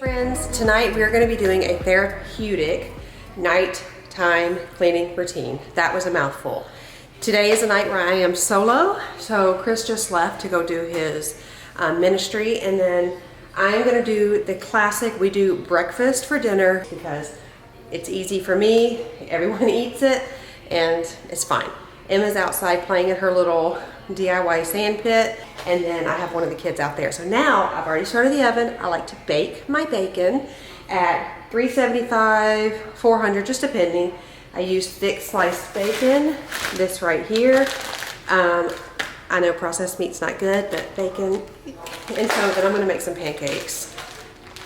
Friends, tonight we are going to be doing a therapeutic nighttime cleaning routine. That was a mouthful. Today is a night where I am solo, so Chris just left to go do his ministry, and then I am going to do the classic. We do breakfast for dinner because it's easy for me, everyone eats it, and it's fine. Emma's outside playing in her little DIY sand pit, and then I have one of the kids out there. So now I've already started the oven. I like to bake my bacon at 375, 400, just depending. I use thick sliced bacon, this right here. I know processed meat's not good, but bacon. And so then I'm gonna make some pancakes.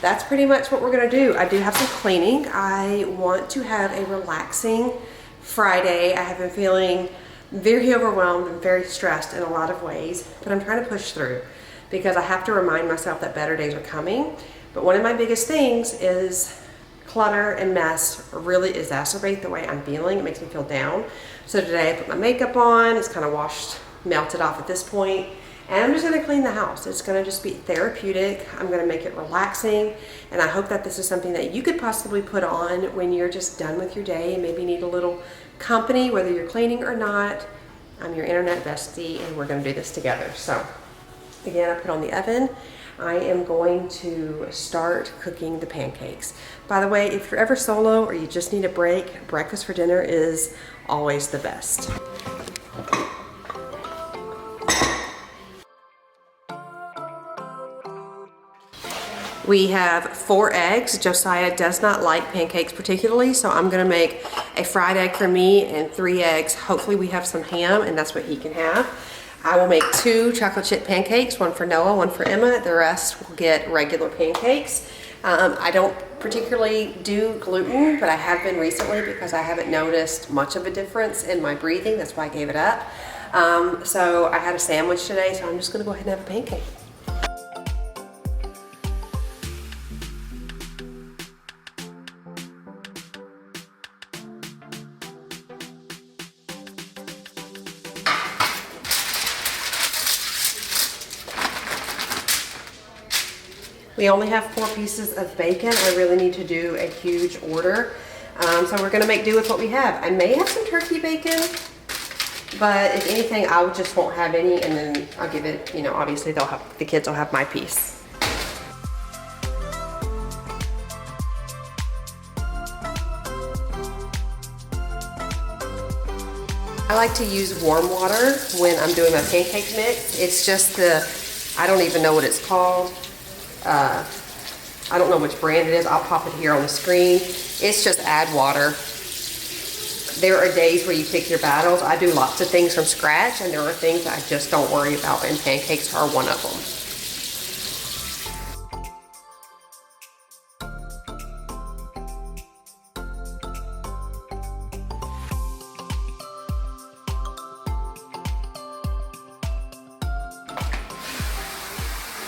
That's pretty much what we're gonna do. I do have some cleaning. I want to have a relaxing Friday. I have been feeling very overwhelmed and very stressed in a lot of ways, but I'm trying to push through because I have to remind myself that better days are coming. But one of my biggest things is clutter and mess really exacerbate the way I'm feeling. It makes me feel down. So today I put my makeup on. It's kind of melted off at this point. And I'm just gonna clean the house. It's gonna just be therapeutic. I'm gonna make it relaxing. And I hope that this is something that you could possibly put on when you're just done with your day and maybe need a little company, whether you're cleaning or not. I'm your internet bestie and we're gonna do this together. So again, I put on the oven. I am going to start cooking the pancakes. By the way, if you're ever solo or you just need a break, breakfast for dinner is always the best. We have 4 eggs. Josiah does not like pancakes particularly, so I'm gonna make a fried egg for me and 3 eggs. Hopefully we have some ham and that's what he can have. I will make 2 chocolate chip pancakes, one for Noah, one for Emma. The rest will get regular pancakes. I don't particularly do gluten, but I have been recently because I haven't noticed much of a difference in my breathing. That's why I gave it up. So I had a sandwich today, so I'm just gonna go ahead and have a pancake. We only have 4 pieces of bacon. I really need to do a huge order. So we're gonna make do with what we have. I may have some turkey bacon, but if anything, I just won't have any, and then I'll give it, you know, obviously the kids will have my piece. I like to use warm water when I'm doing my pancake mix. It's just I don't even know what it's called. I don't know which brand it is. I'll pop it here on the screen. It's just add water. There are days where you pick your battles. I do lots of things from scratch, and there are things I just don't worry about, and pancakes are one of them.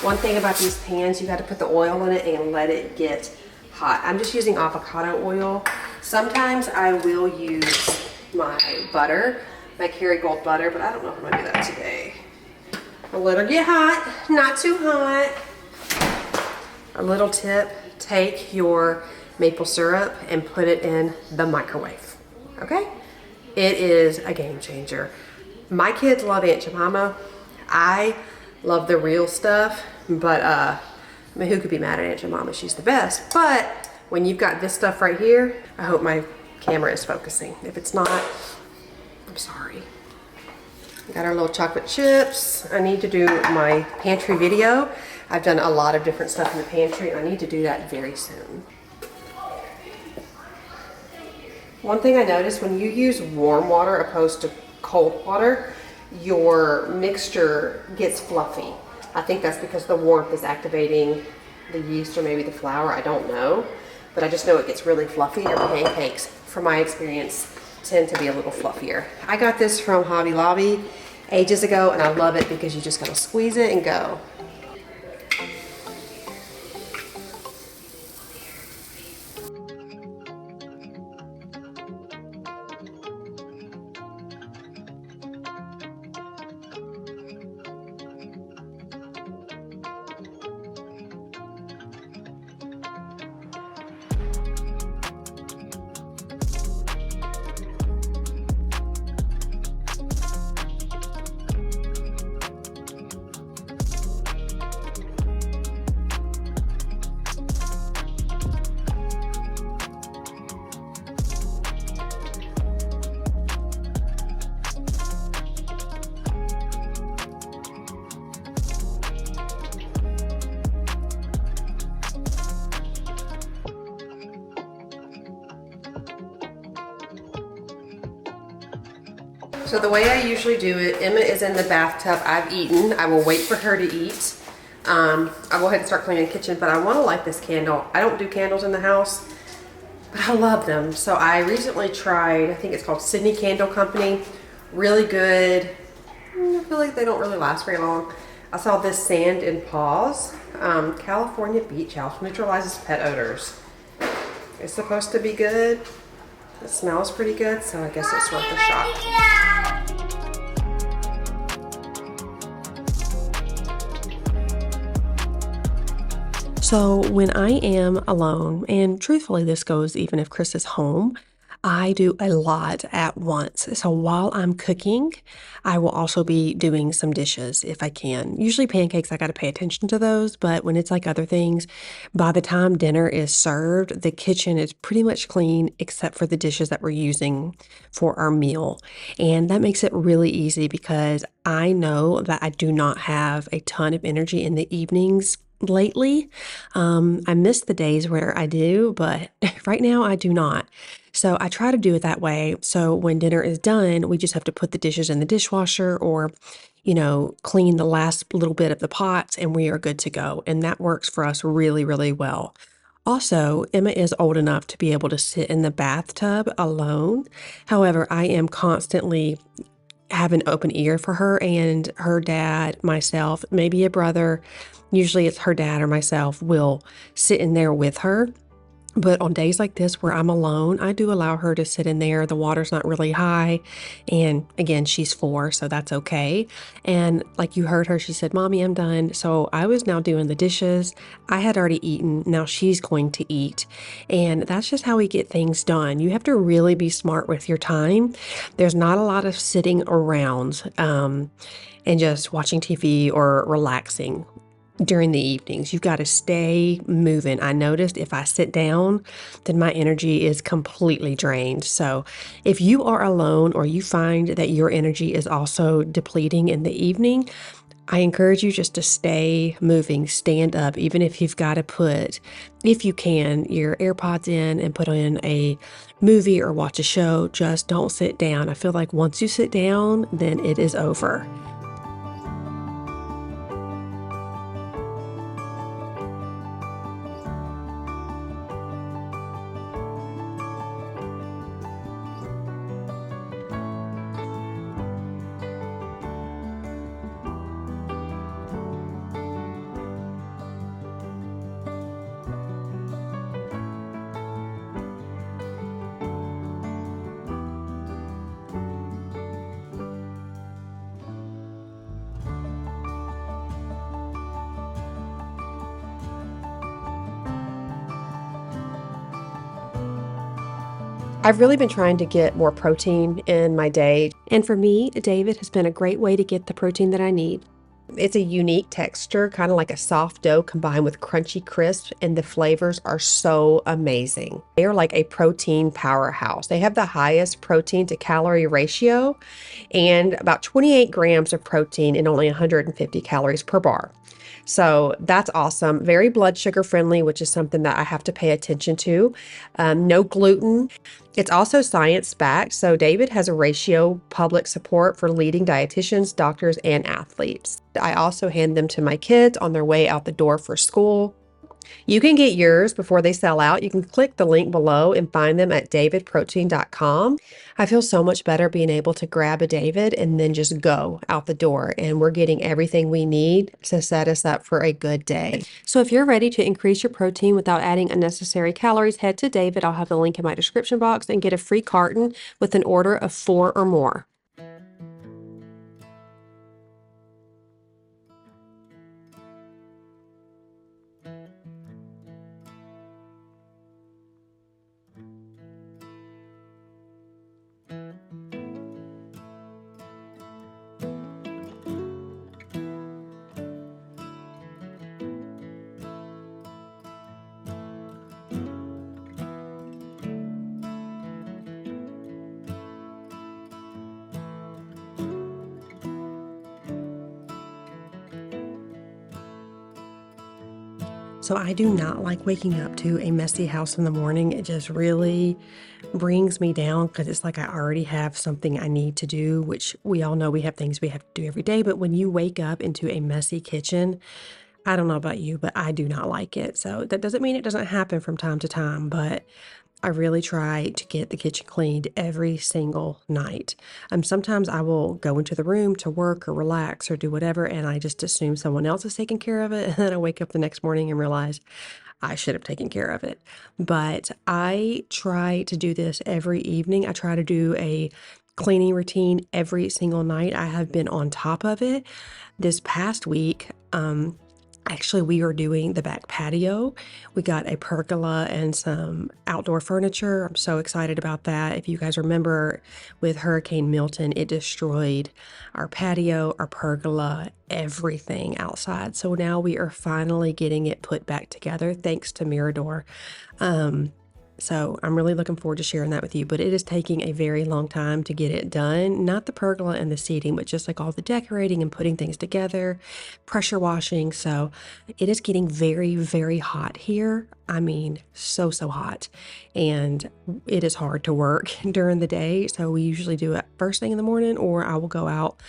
One thing about these pans, you got to put the oil in it and let it get hot. I'm just using avocado oil. Sometimes I will use my butter, my Kerrygold butter, but I don't know if I'm gonna do that today. I'll let her get hot, not too hot. A little tip, take your maple syrup and put it in the microwave, okay? It is a game changer. My kids love Aunt Jemima. I love the real stuff, but I mean, who could be mad at Aunt Jemima? She's the best. But when you've got this stuff right here, I hope my camera is focusing. If it's not, I'm sorry. We got our little chocolate chips. I need to do my pantry video. I've done a lot of different stuff in the pantry, and I need to do that very soon. One thing I noticed, when you use warm water opposed to cold water, your mixture gets fluffy. I think that's because the warmth is activating the yeast or maybe the flour, I don't know. But I just know it gets really fluffy. Your pancakes, from my experience, tend to be a little fluffier. I got this from Hobby Lobby ages ago, and I love it because you just gotta squeeze it and go. So the way I usually do it, Emma is in the bathtub. I've eaten. I will wait for her to eat. I'll go ahead and start cleaning the kitchen, but I want to light this candle. I don't do candles in the house, but I love them. So I recently tried, I think it's called Sydney Candle Company. Really good. I feel like they don't really last very long. I saw this Sand and Paws. California Beach House neutralizes pet odors. It's supposed to be good. It smells pretty good, so I guess it's worth a shot. So when I am alone, and truthfully this goes even if Chris is home, I do a lot at once. So while I'm cooking, I will also be doing some dishes if I can. Usually pancakes, I got to pay attention to those, but when it's like other things, by the time dinner is served, the kitchen is pretty much clean except for the dishes that we're using for our meal. And that makes it really easy because I know that I do not have a ton of energy in the evenings lately. I miss the days where I do, but right now I do not. So I try to do it that way. So when dinner is done, we just have to put the dishes in the dishwasher or, clean the last little bit of the pots and we are good to go. And that works for us really, really well. Also, Emma is old enough to be able to sit in the bathtub alone. However, I am constantly have an open ear for her and her dad, myself, maybe a brother. Usually it's her dad or myself will sit in there with her. But on days like this where I'm alone, I do allow her to sit in there. The water's not really high. And again, she's 4, so that's okay. And like you heard her, she said, "Mommy, I'm done." So I was now doing the dishes. I had already eaten. Now she's going to eat. And that's just how we get things done. You have to really be smart with your time. There's not a lot of sitting around and just watching TV or relaxing during the evenings. You've got to stay moving. I noticed if I sit down, then my energy is completely drained. So if you are alone or you find that your energy is also depleting in the evening, I encourage you just to stay moving, stand up, even if you've got to put, if you can, your AirPods in and put on a movie or watch a show. Just don't sit down. I feel like once you sit down, then it is over. I've really been trying to get more protein in my day. And for me, David has been a great way to get the protein that I need. It's a unique texture, kind of like a soft dough combined with crunchy crisp, and the flavors are so amazing. They are like a protein powerhouse. They have the highest protein to calorie ratio and about 28 grams of protein and only 150 calories per bar. So that's awesome. Very blood sugar friendly, which is something that I have to pay attention to. No gluten. It's also science backed. So David has a ratio public support for leading dietitians, doctors, and athletes. I also hand them to my kids on their way out the door for school. You can get yours before they sell out. You can click the link below and find them at davidprotein.com. I feel so much better being able to grab a David and then just go out the door, and we're getting everything we need to set us up for a good day. So if you're ready to increase your protein without adding unnecessary calories, head to David. I'll have the link in my description box and get a free carton with an order of 4 or more. So I do not like waking up to a messy house in the morning. It just really brings me down because it's like I already have something I need to do, which we all know we have things we have to do every day. But when you wake up into a messy kitchen, I don't know about you, but I do not like it. So that doesn't mean it doesn't happen from time to time, but I really try to get the kitchen cleaned every single night. Sometimes I will go into the room to work or relax or do whatever, and I just assume someone else is taking care of it. And then I wake up the next morning and realize I should have taken care of it. But I try to do this every evening. I try to do a cleaning routine every single night. I have been on top of it. This past week, actually, we are doing the back patio. We got a pergola and some outdoor furniture. I'm so excited about that. If you guys remember with Hurricane Milton, it destroyed our patio, our pergola, everything outside. So now we are finally getting it put back together thanks to Mirador. So I'm really looking forward to sharing that with you, but it is taking a very long time to get it done. Not the pergola and the seating, but just like all the decorating and putting things together, pressure washing. So it is getting very, very hot here. I mean, so hot. And it is hard to work during the day. So we usually do it first thing in the morning, or I will go out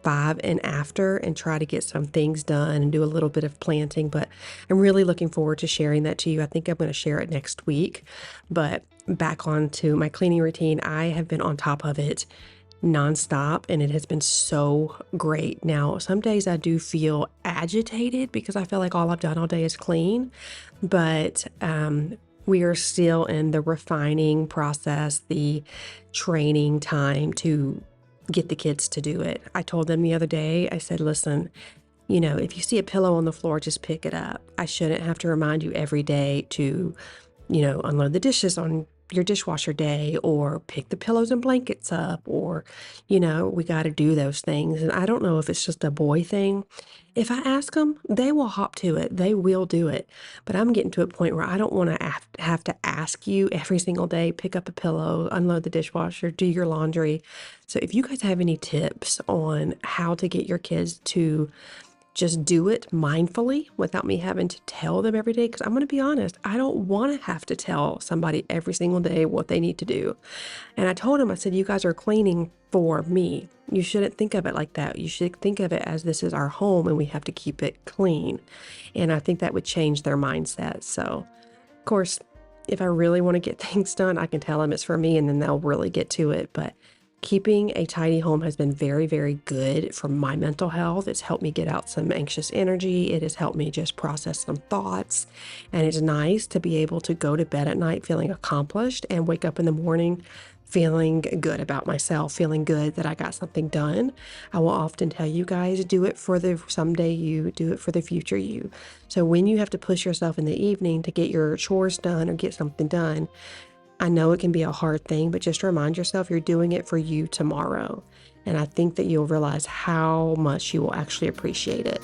5 and after and try to get some things done and do a little bit of planting. But I'm really looking forward to sharing that to you. I think I'm going to share it next week. But back on to my cleaning routine, I have been on top of it nonstop, and it has been so great. Now, some days I do feel agitated because I feel like all I've done all day is clean, but we are still in the refining process, the training time to get the kids to do it. I told them the other day, I said, listen, if you see a pillow on the floor, just pick it up. I shouldn't have to remind you every day to, unload the dishes on your dishwasher day, or pick the pillows and blankets up, or, we got to do those things. And I don't know if it's just a boy thing. If I ask them, they will hop to it. They will do it. But I'm getting to a point where I don't want to have to ask you every single day, pick up a pillow, unload the dishwasher, do your laundry. So if you guys have any tips on how to get your kids to just do it mindfully without me having to tell them every day, because I'm going to be honest, I don't want to have to tell somebody every single day what they need to do. And I told him, I said, you guys are cleaning for me. You shouldn't think of it like that. You should think of it as this is our home and we have to keep it clean. And I think that would change their mindset. So, of course, if I really want to get things done, I can tell them it's for me and then they'll really get to it. But keeping a tidy home has been very, very good for my mental health. It's helped me get out some anxious energy. It has helped me just process some thoughts. And it's nice to be able to go to bed at night feeling accomplished and wake up in the morning feeling good about myself, feeling good that I got something done. I will often tell you guys, do it for the someday you, do it for the future you. So when you have to push yourself in the evening to get your chores done or get something done, I know it can be a hard thing, but just remind yourself you're doing it for you tomorrow. And I think that you'll realize how much you will actually appreciate it.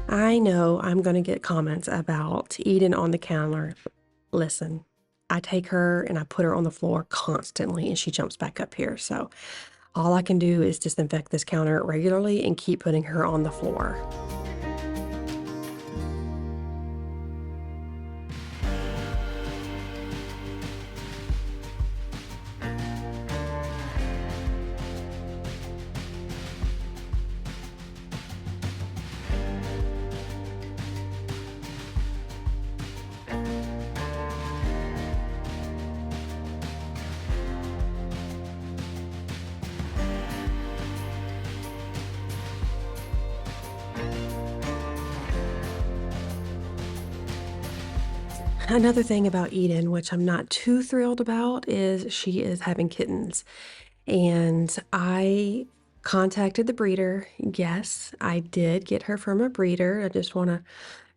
I know I'm going to get comments about Eden on the counter. Listen, I take her and I put her on the floor constantly and she jumps back up here. So all I can do is disinfect this counter regularly and keep putting her on the floor. another thing about Eden, which I'm not too thrilled about, is she is having kittens. And I contacted the breeder. Yes, I did get her from a breeder. I just want to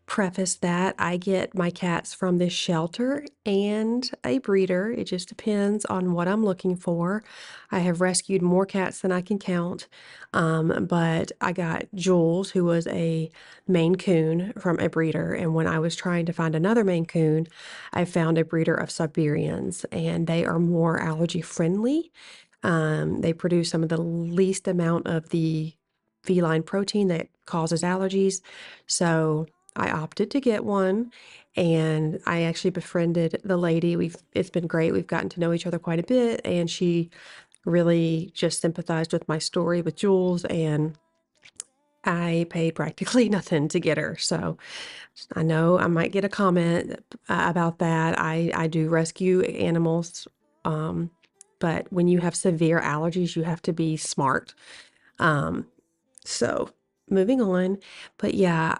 preface that I get my cats from this shelter and a breeder. It just depends on what I'm looking for. I have rescued more cats than I can count, but I got Jules, who was a Maine Coon, from a breeder. And when I was trying to find another Maine Coon, I found a breeder of Siberians, and they are more allergy friendly. They produce some of the least amount of the feline protein that causes allergies. So I opted to get one, and I actually befriended the lady. It's been great. We've gotten to know each other quite a bit, and she really just sympathized with my story with Jules, and I paid practically nothing to get her. So I know I might get a comment about that. I do rescue animals, but when you have severe allergies, you have to be smart. Um, so moving on, but yeah,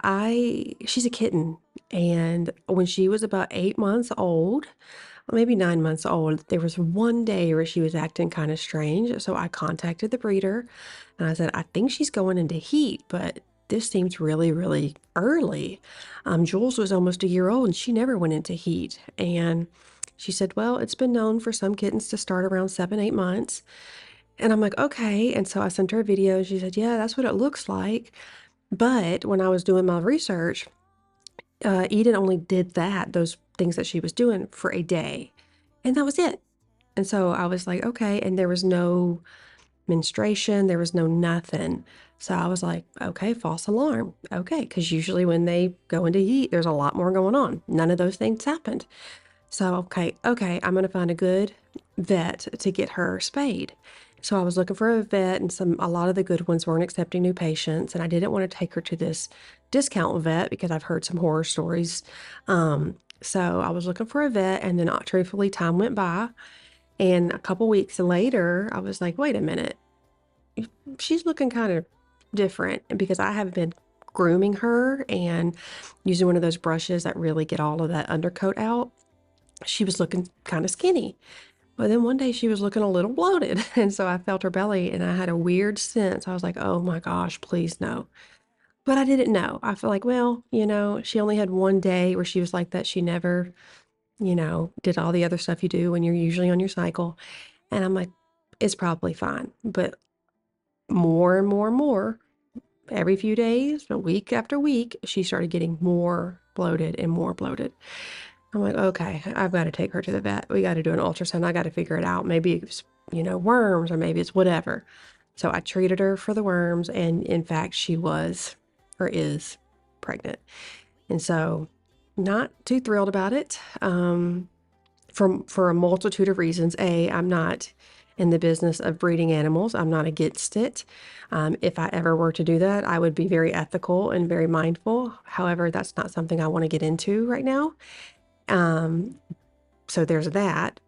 she's a kitten, and when she was about 8 months old, maybe 9 months old, there was one day where she was acting kind of strange. So I contacted the breeder and I said, I think she's going into heat, but this seems really, really early. Jules was almost a year old and she never went into heat. And she said, well, it's been known for some kittens to start around 7, 8 months. And I'm like, okay. And so I sent her a video and she said, yeah, that's what it looks like. But when I was doing my research, Eden only did those things that she was doing for a day, and that was it. And so I was like, okay. And there was no menstruation, there was no nothing. So I was like, okay, false alarm. Okay. Because usually when they go into heat, there's a lot more going on. None of those things happened. So, okay, I'm going to find a good vet to get her spayed. So I was looking for a vet, and a lot of the good ones weren't accepting new patients, and I didn't want to take her to this discount vet because I've heard some horror stories. So I was looking for a vet, and then truthfully, time went by, and a couple weeks later, I was like, wait a minute, she's looking kind of different, because I have been grooming her and using one of those brushes that really get all of that undercoat out. She was looking kind of skinny. But then one day she was looking a little bloated. And so I felt her belly and I had a weird sense. I was like, oh my gosh, please no. But I didn't know. I feel like, well, she only had one day where she was like that. She never, did all the other stuff you do when you're usually on your cycle. And I'm like, it's probably fine. But more and more and more, every few days, a week after week, she started getting more bloated and more bloated. I'm like, okay, I've got to take her to the vet. We got to do an ultrasound. I got to figure it out. Maybe it's, worms, or maybe it's whatever. So I treated her for the worms, and in fact, she was or is pregnant. And so not too thrilled about it, for a multitude of reasons. I'm not in the business of breeding animals. I'm not against it. If I ever were to do that, I would be very ethical and very mindful. However, that's not something I want to get into right now. So there's that.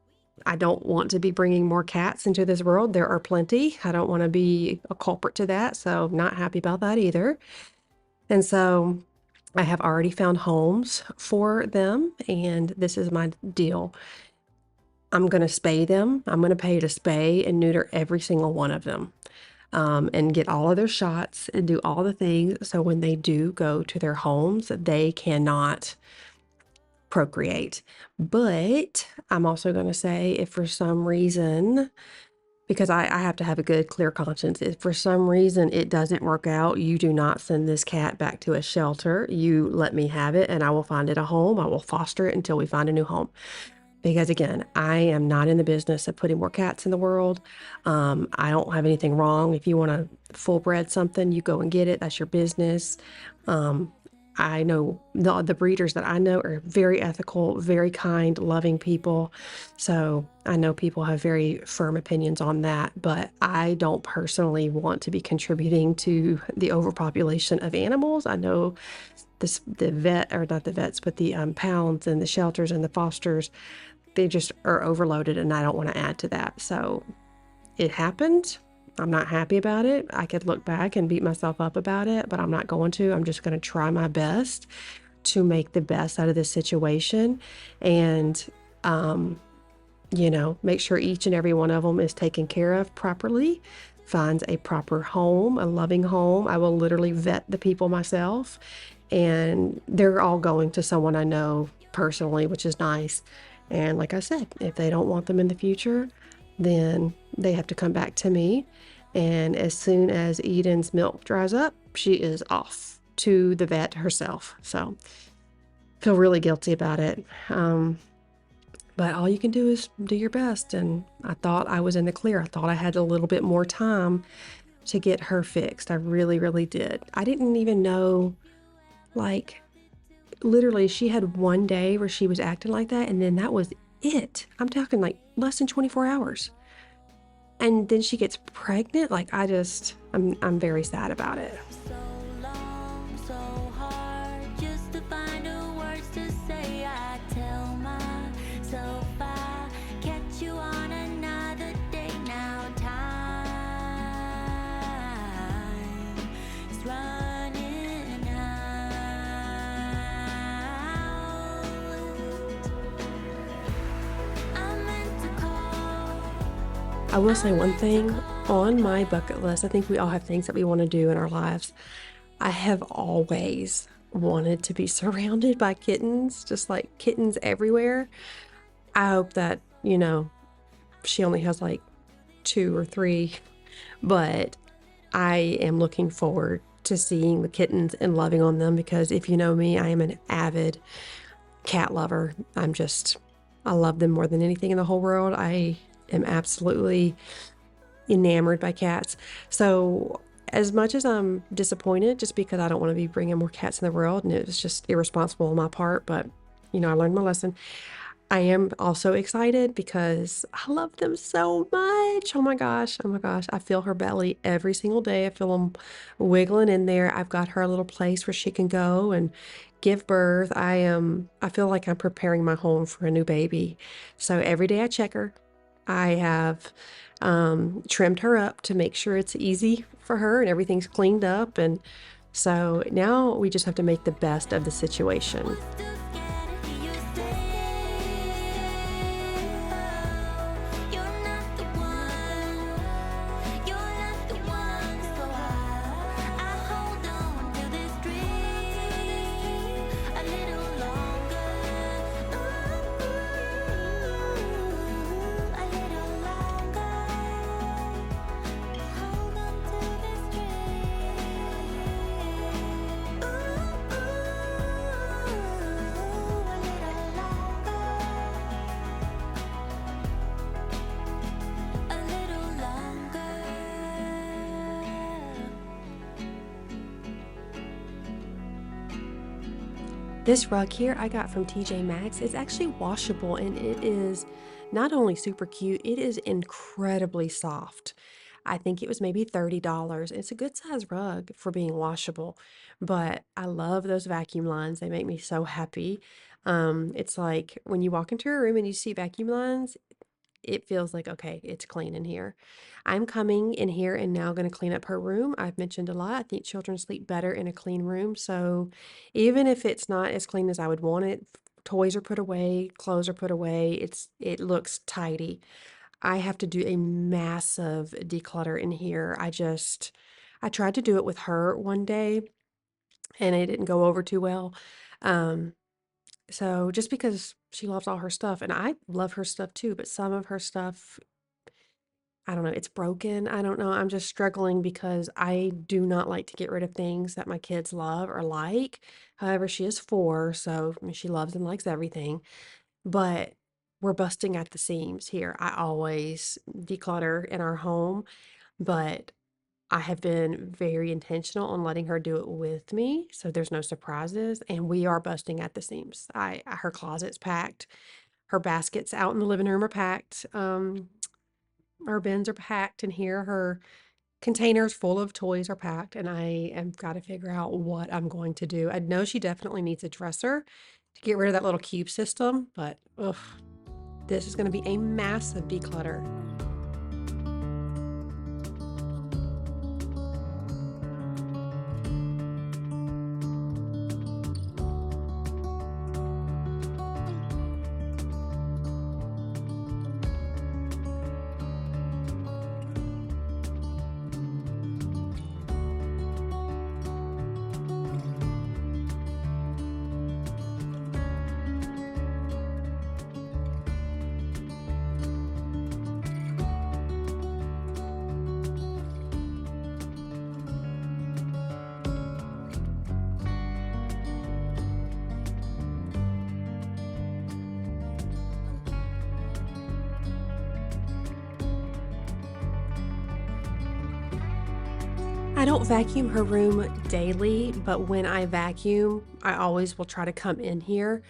I don't want to be bringing more cats into this world. There are plenty. I don't want to be a culprit to that. So not happy about that either. And so I have already found homes for them, and this is my deal. I'm going to spay them. I'm going to pay to spay and neuter every single one of them, and get all of their shots and do all the things. So when they do go to their homes, they cannot procreate. But I'm also going to say, if for some reason, because I have to have a good, clear conscience, if for some reason it doesn't work out, you do not send this cat back to a shelter. You let me have it, and I will find it a home. I will foster it until we find a new home. Because again, I am not in the business of putting more cats in the world. I don't have anything wrong. If you want to full bred something, you go and get it. That's your business. I know the breeders that I know are very ethical, very kind, loving people. So I know people have very firm opinions on that, but I don't personally want to be contributing to the overpopulation of animals. I know the vet, or not the vets, but the pounds and the shelters and the fosters, they just are overloaded, and I don't want to add to that. So it happened. I'm not happy about it. I could look back and beat myself up about it, but I'm not going to. I'm just going to try my best to make the best out of this situation and, make sure each and every one of them is taken care of properly, finds a proper home, a loving home. I will literally vet the people myself, and they're all going to someone I know personally, which is nice. And like I said, if they don't want them in the future, then they have to come back to me. And as soon as Eden's milk dries up, she is off to the vet herself. So feel really guilty about it. But all you can do is do your best. And I thought I was in the clear. I thought I had a little bit more time to get her fixed. I really, really did. I didn't even know, like, literally she had one day where she was acting like that, and then that was it. I'm talking like less than 24 hours. And then she gets pregnant. Like, I'm very sad about it. So long, so hard, just to find the words to say. I tell myself I catch you on another day. Now time is running out. I meant to call. I will say one thing on my bucket list. I think we all have things that we want to do in our lives. I have always wanted to be surrounded by kittens, just like kittens everywhere. I hope that, she only has like 2 or 3, but I am looking forward to seeing the kittens and loving on them, because if you know me, I am an avid cat lover. I love them more than anything in the whole world. I am absolutely enamored by cats. So as much as I'm disappointed, just because I don't want to be bringing more cats in the world, and it was just irresponsible on my part, but I learned my lesson. I am also excited because I love them so much. Oh my gosh. I feel her belly every single day. I feel them wiggling in there. I've got her a little place where she can go and give birth. I feel like I'm preparing my home for a new baby. So every day I check her. I have trimmed her up to make sure it's easy for her and everything's cleaned up. And so now we just have to make the best of the situation. Still scared to hear you say, you're not the one. You're not the one. So I hold on to this dream a little longer. Ooh, a little longer. Hold on to this dream. Ooh, a little longer. A little longer. This rug here I got from TJ Maxx. It's actually washable, and it is not only super cute, it is incredibly soft. I think it was maybe $30. It's a good size rug for being washable, but I love those vacuum lines. They make me so happy. It's like when you walk into a room and you see vacuum lines, it feels like, okay, it's clean in here. I'm coming in here and now going to clean up her room. I've mentioned a lot. I think children sleep better in a clean room. So even if it's not as clean as I would want it, toys are put away, clothes are put away. It looks tidy. I have to do a massive declutter in here. I tried to do it with her one day and it didn't go over too well. Um, so just because she loves all her stuff, and I love her stuff too, but some of her stuff, I don't know, it's broken. I don't know. I'm just struggling because I do not like to get rid of things that my kids love or like. However, she is 4, so she loves and likes everything. But we're busting at the seams here. I always declutter in our home, but I have been very intentional on letting her do it with me, so there's no surprises, and we are busting at the seams. Her closet's packed, her baskets out in the living room are packed, her bins are packed in here, her containers full of toys are packed, and I have got to figure out what I'm going to do. I know she definitely needs a dresser to get rid of that little cube system, but ugh, this is going to be a massive declutter. I don't vacuum her room daily, but when I vacuum, I always will try to come in here.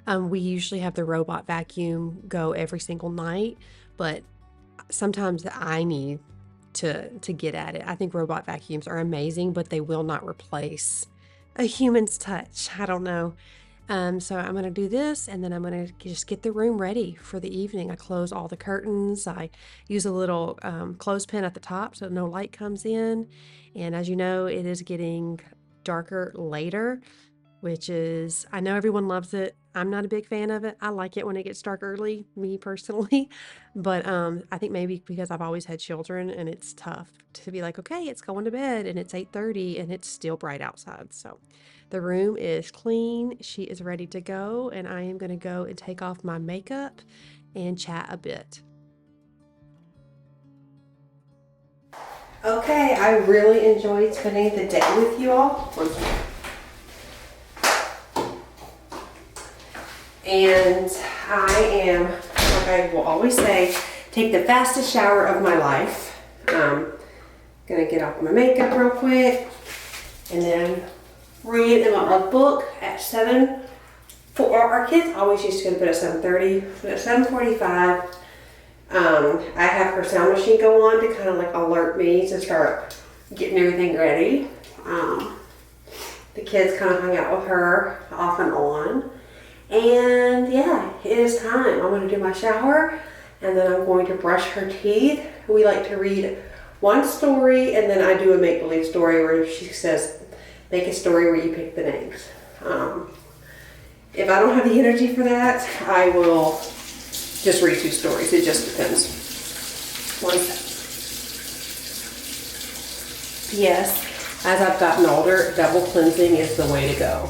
We usually have the robot vacuum go every single night, but sometimes I need to get at it. I think robot vacuums are amazing, but they will not replace a human's touch. I don't know. So I'm gonna do this, and then I'm gonna just get the room ready for the evening. I close all the curtains. I use a little clothespin at the top so no light comes in. And as you know, it is getting darker later, which is, I know everyone loves it. I'm not a big fan of it. I like it when it gets dark early, me personally. But I think maybe because I've always had children and it's tough to be like, okay, it's going to bed and it's 8:30 and it's still bright outside. So the room is clean. She is ready to go, and I am going to go and take off my makeup and chat a bit. Okay, I really enjoyed spending the day with you all. And I am, like I will always say, take the fastest shower of my life. Gonna get off my makeup real quick and then read a book at 7. For our kids always used to go to bed at 7:30, but at 7:45, I have her sound machine go on to kind of like alert me to start getting everything ready. The kids kind of hung out with her off and on. And yeah, it is time. I'm going to do my shower and then I'm going to brush her teeth. We like to read one story and then I do a make-believe story where she says, make a story where you pick the names. If I don't have the energy for that, I will just read 2 stories. It just depends. One second. P.S. As I've gotten older, double cleansing is the way to go.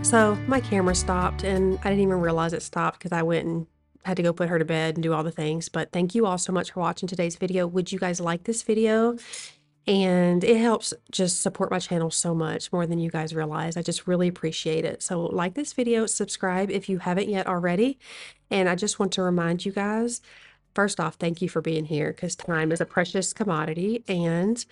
So my camera stopped and I didn't even realize it stopped because I went and had to go put her to bed and do all the things. But thank you all so much for watching today's video. Would you guys like this video? And it helps just support my channel so much more than you guys realize. I just really appreciate it. So like this video, subscribe if you haven't yet already. And I just want to remind you guys, first off, thank you for being here because time is a precious commodity. And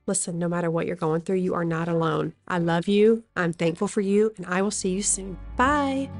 listen, no matter what you're going through, you are not alone. I love you. I'm thankful for you, and I will see you soon. Bye.